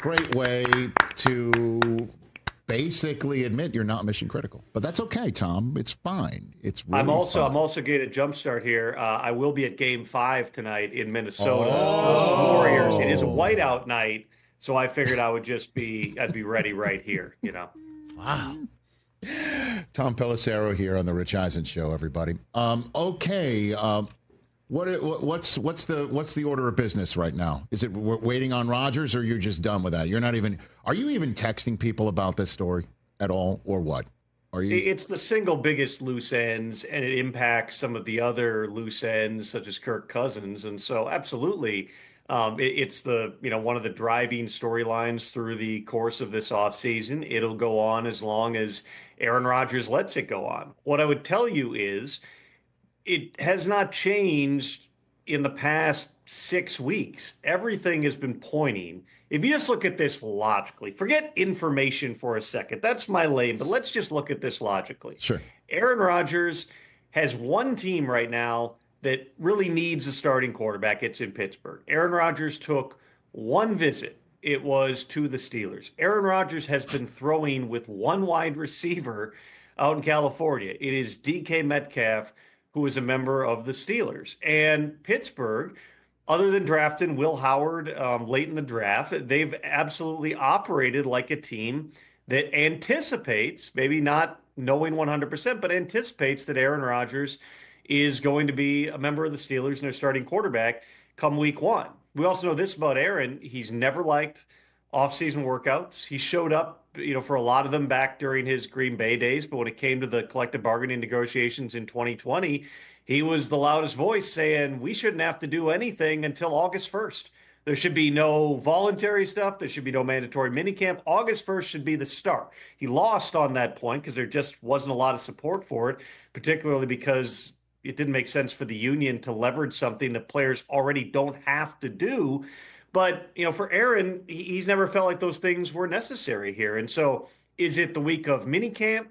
great way to basically admit you're not mission critical. But that's okay, Tom. It's fine. It's really I'm fine. also getting a jump start here. I will be at Game 5 tonight in Minnesota with the Warriors. It is a Oh. whiteout night, so I figured I'd be ready right here. Wow. Tom Pelissero here on the Rich Eisen Show, everybody. Okay. What's the order of business right now? Is it we're waiting on Rodgers, or you're just done with that? You're not even. Are you even texting people about this story at all, or what? Are you? It's the single biggest loose ends, and it impacts some of the other loose ends, such as Kirk Cousins. And so, absolutely, it's the one of the driving storylines through the course of this offseason. It'll go on as long as Aaron Rodgers lets it go on. What I would tell you is it has not changed in the past 6 weeks. Everything has been pointing. If you just look at this logically, forget information for a second. That's my lane, but let's just look at this logically. Sure. Aaron Rodgers has one team right now that really needs a starting quarterback. It's in Pittsburgh. Aaron Rodgers took one visit. It was to the Steelers. Aaron Rodgers has been throwing with one wide receiver out in California. It is DK Metcalf, who is a member of the Steelers. And Pittsburgh, other than drafting Will Howard late in the draft, they've absolutely operated like a team that anticipates, maybe not knowing 100%, but anticipates that Aaron Rodgers is going to be a member of the Steelers and their starting quarterback come week 1. We also know this about Aaron. He's never liked off-season workouts. He showed up, for a lot of them back during his Green Bay days, but when it came to the collective bargaining negotiations in 2020, he was the loudest voice saying we shouldn't have to do anything until August 1st. There should be no voluntary stuff. There should be no mandatory minicamp. August 1st should be the start. He lost on that point because there just wasn't a lot of support for it, particularly because it didn't make sense for the union to leverage something that players already don't have to do. But, for Aaron, he's never felt like those things were necessary here. And so is it the week of minicamp?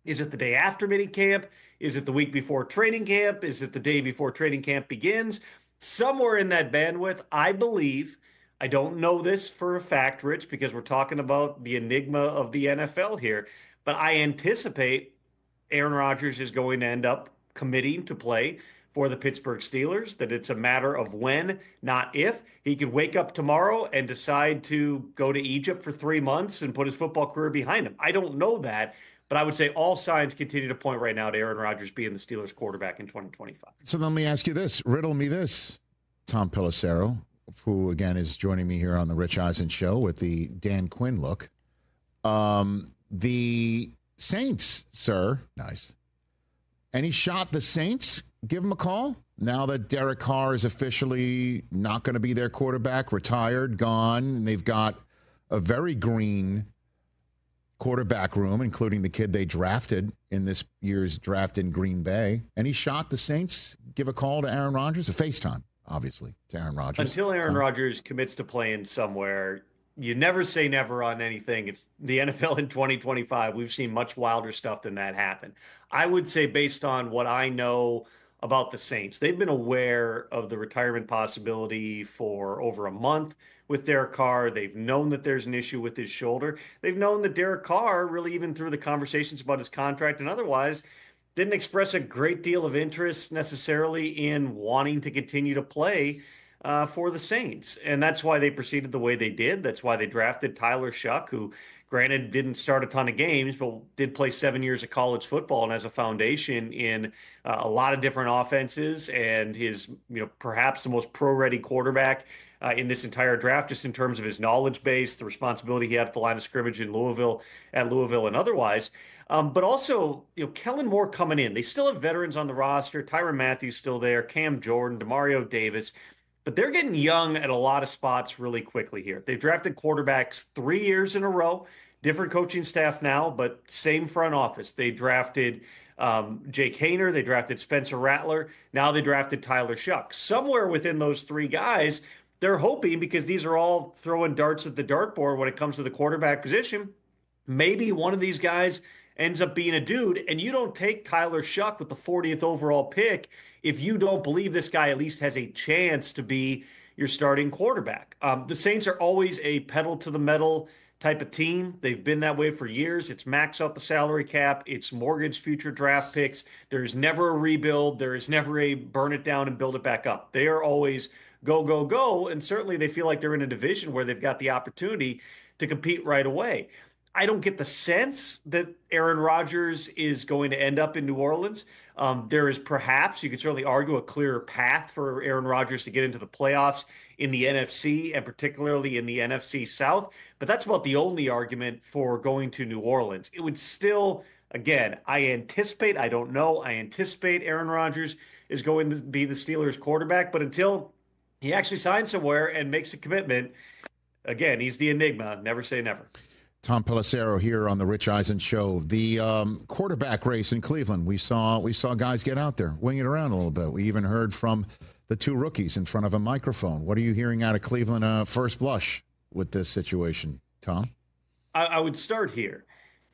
Is it the day after minicamp? Is it the week before training camp? Is it the day before training camp begins? Somewhere in that bandwidth, I believe. I don't know this for a fact, Rich, because we're talking about the enigma of the NFL here. But I anticipate Aaron Rodgers is going to end up committing to play for the Pittsburgh Steelers, that it's a matter of when, not if. He could wake up tomorrow and decide to go to Egypt for 3 months and put his football career behind him. I don't know that, but I would say all signs continue to point right now to Aaron Rodgers being the Steelers quarterback in 2025. So let me ask you this. Riddle me this, Tom Pelissero, who, again, is joining me here on the Rich Eisen Show with the Dan Quinn look. The Saints, sir. Nice. Any shot the Saints give him a call now that Derek Carr is officially not going to be their quarterback, retired, gone, and they've got a very green quarterback room, including the kid they drafted in this year's draft in Green Bay. Any shot the Saints give a call to Aaron Rodgers? A FaceTime, obviously, to Aaron Rodgers. Until Aaron Rodgers commits to playing somewhere, you never say never on anything. It's the NFL in 2025. We've seen much wilder stuff than that happen. I would say, based on what I know about the Saints, they've been aware of the retirement possibility for over a month with Derek Carr. They've known that there's an issue with his shoulder. They've known that Derek Carr, really even through the conversations about his contract and otherwise, didn't express a great deal of interest necessarily in wanting to continue to play for the Saints. And that's why they proceeded the way they did. That's why they drafted Tyler Shuck, who granted didn't start a ton of games, but did play 7 years of college football and has a foundation in a lot of different offenses, and his, perhaps the most pro-ready quarterback in this entire draft, just in terms of his knowledge base, the responsibility he had at the line of scrimmage in Louisville and otherwise. But also, Kellen Moore coming in. They still have veterans on the roster. Tyrann Mathieu still there, Cam Jordan, Demario Davis. But they're getting young at a lot of spots really quickly here. They've drafted quarterbacks 3 years in a row, different coaching staff now, but same front office. They drafted Jake Haener. They drafted Spencer Rattler. Now they drafted Tyler Shuck. Somewhere within those three guys, they're hoping, because these are all throwing darts at the dartboard when it comes to the quarterback position, maybe one of these guys ends up being a dude, and you don't take Tyler Shuck with the 40th overall pick if you don't believe this guy at least has a chance to be, your starting quarterback. The Saints are always a pedal to the metal type of team. They've been that way for years. It's max out the salary cap. It's mortgage future draft picks. There's never a rebuild. There is never a burn it down and build it back up. They are always go, go, go. And certainly they feel like they're in a division where they've got the opportunity to compete right away. I don't get the sense that Aaron Rodgers is going to end up in New Orleans. There is perhaps, you could certainly argue, a clearer path for Aaron Rodgers to get into the playoffs in the NFC and particularly in the NFC South. But that's about the only argument for going to New Orleans. It would still, again, I anticipate Aaron Rodgers is going to be the Steelers quarterback. But until he actually signs somewhere and makes a commitment, again, he's the enigma. Never say never. Tom Pelissero here on the Rich Eisen Show. The quarterback race in Cleveland, we saw guys get out there, wing it around a little bit. We even heard from the two rookies in front of a microphone. What are you hearing out of Cleveland first blush with this situation, Tom? I would start here.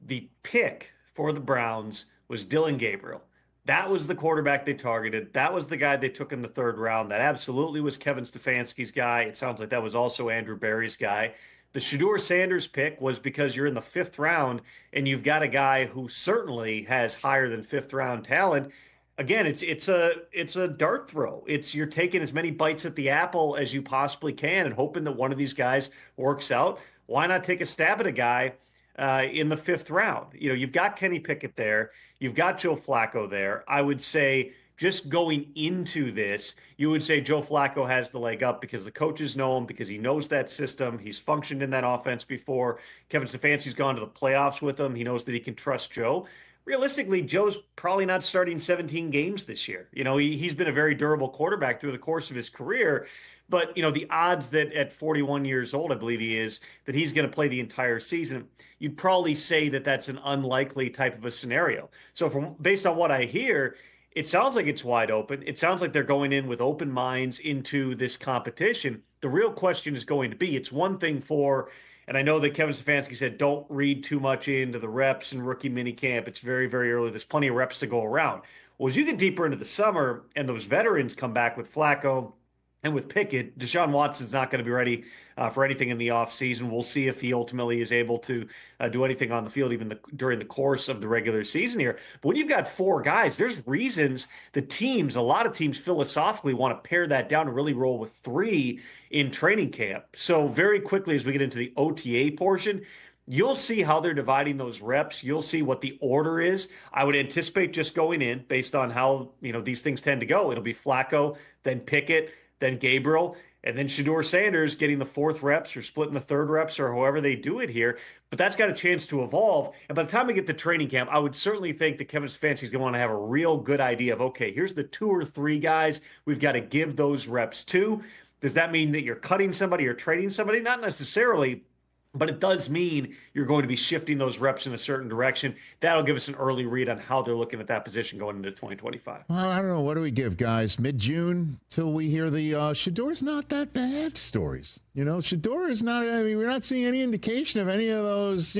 The pick for the Browns was Dillon Gabriel. That was the quarterback they targeted. That was the guy they took in the third round. That absolutely was Kevin Stefanski's guy. It sounds like that was also Andrew Berry's guy. The Shedeur Sanders pick was because you're in the fifth round and you've got a guy who certainly has higher than fifth round talent. Again, it's a dart throw. You're taking as many bites at the apple as you possibly can and hoping that one of these guys works out. Why not take a stab at a guy in the fifth round? You've got Kenny Pickett there. You've got Joe Flacco there. I would say just going into this, you would say Joe Flacco has the leg up because the coaches know him, because he knows that system. He's functioned in that offense before. Kevin Stefanski's gone to the playoffs with him. He knows that he can trust Joe. Realistically, Joe's probably not starting 17 games this year. He's been a very durable quarterback through the course of his career. But, the odds that at 41 years old, I believe he is, that he's going to play the entire season, you'd probably say that that's an unlikely type of a scenario. So based on what I hear, it sounds like it's wide open. It sounds like they're going in with open minds into this competition. The real question is going to be, it's one thing and I know that Kevin Stefanski said, don't read too much into the reps and rookie minicamp. It's very, very early. There's plenty of reps to go around. Well, as you get deeper into the summer and those veterans come back with Flacco and with Pickett, Deshaun Watson's not going to be ready for anything in the offseason. We'll see if he ultimately is able to do anything on the field even during the course of the regular season here. But when you've got four guys, there's reasons a lot of teams philosophically want to pare that down and really roll with three in training camp. So very quickly as we get into the OTA portion, you'll see how they're dividing those reps. You'll see what the order is. I would anticipate just going in based on how these things tend to go. It'll be Flacco, then Pickett, then Gabriel, and then Shedeur Sanders getting the fourth reps or splitting the third reps or however they do it here. But that's got a chance to evolve. And by the time we get to training camp, I would certainly think that Kevin Stefanski is going to want to have a real good idea of, okay, here's the 2 or 3 guys we've got to give those reps to. Does that mean that you're cutting somebody or trading somebody? Not necessarily. But it does mean you're going to be shifting those reps in a certain direction. That'll give us an early read on how they're looking at that position going into 2025. Well, I don't know. What do we give, guys? Mid-June till we hear the Shedeur's not that bad stories. Shedeur is not, we're not seeing any indication of any of those,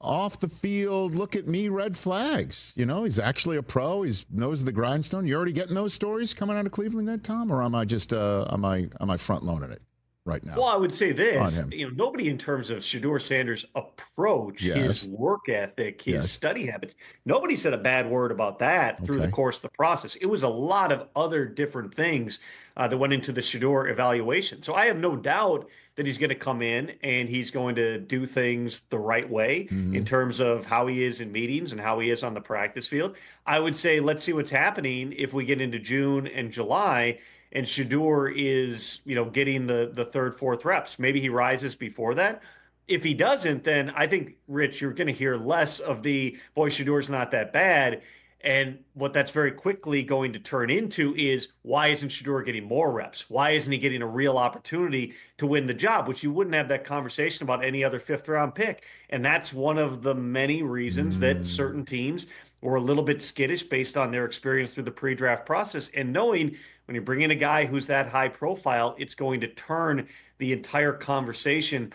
off the field, look at me, red flags. He's actually a pro. He knows the grindstone. You already getting those stories coming out of Cleveland, Tom? Or am I just, am I front-loading it right now? Well, I would say this, nobody in terms of Shedeur Sanders' approach, his work ethic, his study habits, nobody said a bad word about that through the course of the process. It was a lot of other different things that went into the Shedeur evaluation. So I have no doubt that he's going to come in and he's going to do things the right way in terms of how he is in meetings and how he is on the practice field. I would say, let's see what's happening if we get into June and July and Shedeur is, getting the third, fourth reps. Maybe he rises before that. If he doesn't, then I think, Rich, you're going to hear less of the, boy, Shedeur's not that bad. And what that's very quickly going to turn into is, why isn't Shedeur getting more reps? Why isn't he getting a real opportunity to win the job, which you wouldn't have that conversation about any other fifth-round pick. And that's one of the many reasons that certain teams were a little bit skittish based on their experience through the pre-draft process. And knowing when you bring in a guy who's that high profile, it's going to turn the entire conversation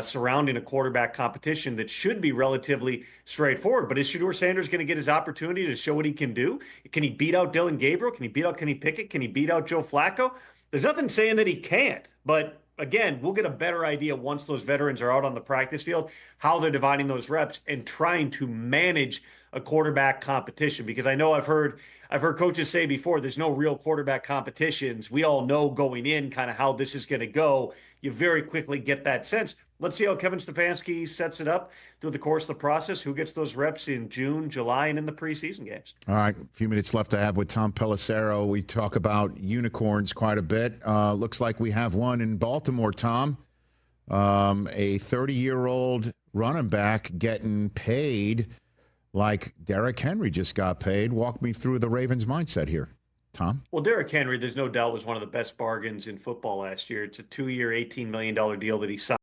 surrounding a quarterback competition that should be relatively straightforward. But is Shedeur Sanders going to get his opportunity to show what he can do? Can he beat out Dillon Gabriel? Can he beat out Kenny Pickett? Can he beat out Joe Flacco? There's nothing saying that he can't, but again, we'll get a better idea once those veterans are out on the practice field, how they're dividing those reps and trying to manage a quarterback competition. Because I know I've heard coaches say before, there's no real quarterback competitions. We all know going in kind of how this is going to go. You very quickly get that sense. Let's see how Kevin Stefanski sets it up through the course of the process. Who gets those reps in June, July, and in the preseason games? All right, a few minutes left to have with Tom Pelissero. We talk about unicorns quite a bit. Looks like we have one in Baltimore, Tom. A 30-year-old running back getting paid like Derrick Henry just got paid. Walk me through the Ravens' mindset here, Tom. Well, Derrick Henry, there's no doubt, was one of the best bargains in football last year. It's a 2-year, $18 million deal that he signed.